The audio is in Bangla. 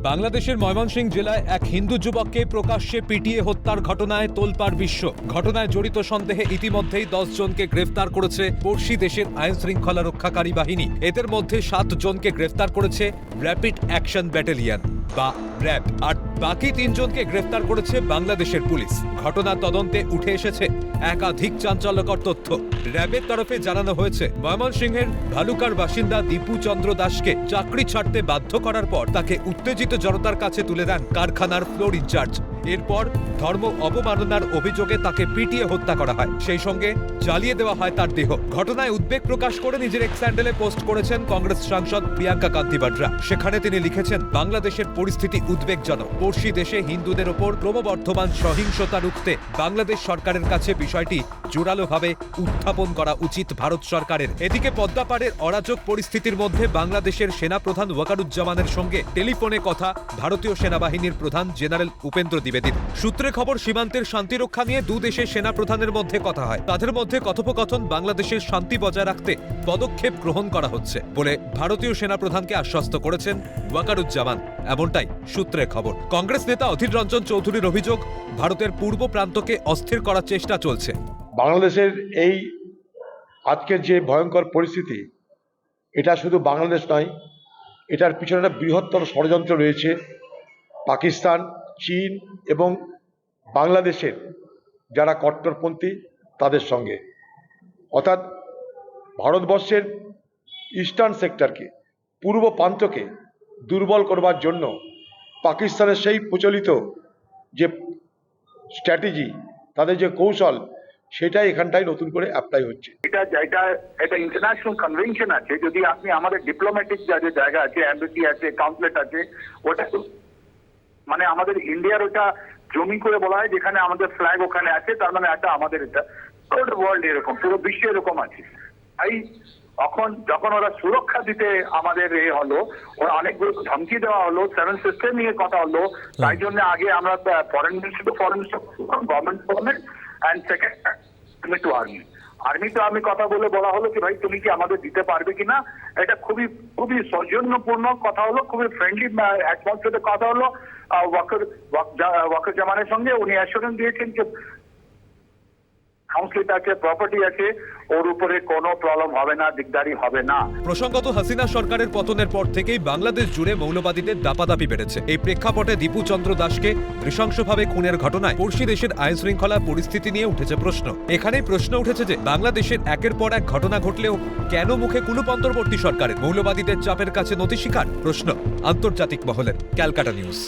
বাংলাদেশের ময়মনসিংহ জেলায় এক হিন্দু যুবককে প্রকাশ্যে পিটিয়ে হত্যার ঘটনায় তোলপাড় বিশ্ব। ঘটনায় জড়িত সন্দেহে ইতিমধ্যেই 10 জনকে গ্রেফতার করেছে পড়শি দেশের আইন শৃঙ্খলা রক্ষাকারী বাহিনী। এদের মধ্যে 7 জনকে গ্রেফতার করেছে র্যাপিড অ্যাকশন ব্যাটালিয়ন বা র্যাব, আর বাকি 3 জনকে গ্রেফতার করেছে বাংলাদেশের পুলিশ। ঘটনা তদন্তে উঠে এসেছে একাধিক চাঞ্চল্যকর তথ্য। র্যাবের তরফে জানানো হয়েছে, ময়মনসিংহের ভালুকার বাসিন্দা দীপু চন্দ্র দাসকে চাকরি ছাড়তে বাধ্য করার পর তাকে উত্তেজিত জনতার কাছে তুলে দেন কারখানার ফ্লোর ইনচার্জ। এরপর ধর্ম অবমাননার অভিযোগে তাকে পিটিয়ে হত্যা করা হয়, সেই সঙ্গে জ্বালিয়ে দেওয়া হয় তার দেহ। ঘটনায় উদ্বেগ প্রকাশ করে নিজের এক্স হ্যান্ডেলে পোস্ট করেছেন কংগ্রেস সাংসদ প্রিয়াঙ্কা কান্তি বাড্রা। সেখানে তিনি লিখেছেন, বাংলাদেশের পরিস্থিতি উদ্বেগজনক। পড়শি দেশে হিন্দুদের ওপর ক্রমবর্ধমান সহিংসতা রুখতে বাংলাদেশ সরকারের কাছে বিষয়টি জোরালোভাবে উত্থাপন করা উচিত ভারত সরকারের। এদিকে পদ্মাপাড়ের অরাজক পরিস্থিতির মধ্যে বাংলাদেশের সেনাপ্রধান ওয়াকারুজ্জামানের সঙ্গে টেলিফোনে কথা ভারতীয় সেনাবাহিনীর প্রধান জেনারেল উপেন্দ্র দ্বিবেদীর। সূত্রে খবর, সীমান্তের শান্তিরক্ষা নিয়ে 2 দেশের সেনাপ্রধানের মধ্যে কথা হয়। তাদের মধ্যে কথোপকথন বাংলাদেশের শান্তি বজায় রাখতে পদক্ষেপ গ্রহণ করা হচ্ছে বলে ভারতীয় সেনাপ্রধানকে আশ্বস্ত করেছেন ওয়াকারুজ্জামান, এমনটাই সূত্রের খবর। কংগ্রেস নেতা অধীর রঞ্জন চৌধুরীর অভিযোগ, ভারতের পূর্ব প্রান্তকে অস্থির করার চেষ্টা চলছে। বাংলাদেশের এই আজকের যে ভয়ঙ্কর পরিস্থিতি, এটা শুধু বাংলাদেশ নয়, এটার পিছনে একটা বৃহত্তর ষড়যন্ত্র রয়েছে পাকিস্তান, চীন এবং বাংলাদেশের যারা কট্টরপন্থী তাদের সঙ্গে। অর্থাৎ ভারতবর্ষের ইস্টার্ন সেক্টরকে, পূর্ব প্রান্তকে দুর্বল করবার জন্য পাকিস্তানের সেই প্রচলিত যে স্ট্র্যাটেজি, তাদের যে কৌশল, সেটাই এখানটায় নতুন করে অ্যাপ্লাই হচ্ছে। এটা ইন্টারন্যাশনাল কনভেনশন আছে। যদি আপনি আমাদের ডিপ্লোম্যাটিক যে জায়গা আছে, এমবেসি আছে, কাউন্সুলেট আছে, ওটা মানে আমাদের ইন্ডিয়ার ওটা জমি করে বলা হয়, যেখানে আমাদের ফ্ল্যাগ ওখানে আছে, তার মানে একটা আমাদের এটা ওয়ার্ল্ড এরকম, পুরো বিশ্ব এরকম আছে। তাই যখন ওরা সুরক্ষা দিতে আমাদের হলো, ওরা অনেকগুলো ধমকি দেওয়া হলো, 7 সিস্টেম নিয়ে কথা হলো, তাই জন্য আগে আমরা foreign minister government and second to army তো আমি কথা বলা হলো কি ভাই তুমি কি আমাদের দিতে পারবে কিনা। এটা খুবই খুবই সৌজন্যপূর্ণ কথা হলো, খুবই ফ্রেন্ডলি অ্যাটমসফিয়ারের সাথে কথা হলো ওয়াকারুজ্জামানের সঙ্গে। উনি অ্যাসুরেন্স দিয়েছেন যে কাউন্সিল আছে, প্রপার্টি আছে, ওর উপরে কোনো প্রবলেম হবে না, দিকদারি হবে না। প্রসঙ্গত, হাসিনা সরকারের পতনের পর থেকেই বাংলাদেশ জুড়ে মৌলবাদীদের দাপাদাপি বেড়েছে। এই প্রেক্ষাপটে দীপু চন্দ্র দাসকে নৃশংসভাবে খুনের ঘটনায় পড়শি দেশের আইন শৃঙ্খলা পরিস্থিতি নিয়ে উঠেছে প্রশ্ন। এখানেই প্রশ্ন উঠেছে যে বাংলাদেশের একের পর এক ঘটনা ঘটলেও কেন মুখে কুলুপ অন্তর্বর্তী সরকারের? মৌলবাদীদের চাপের কাছে নতি স্বীকার? প্রশ্ন আন্তর্জাতিক মহলের। ক্যালকাটা নিউজ।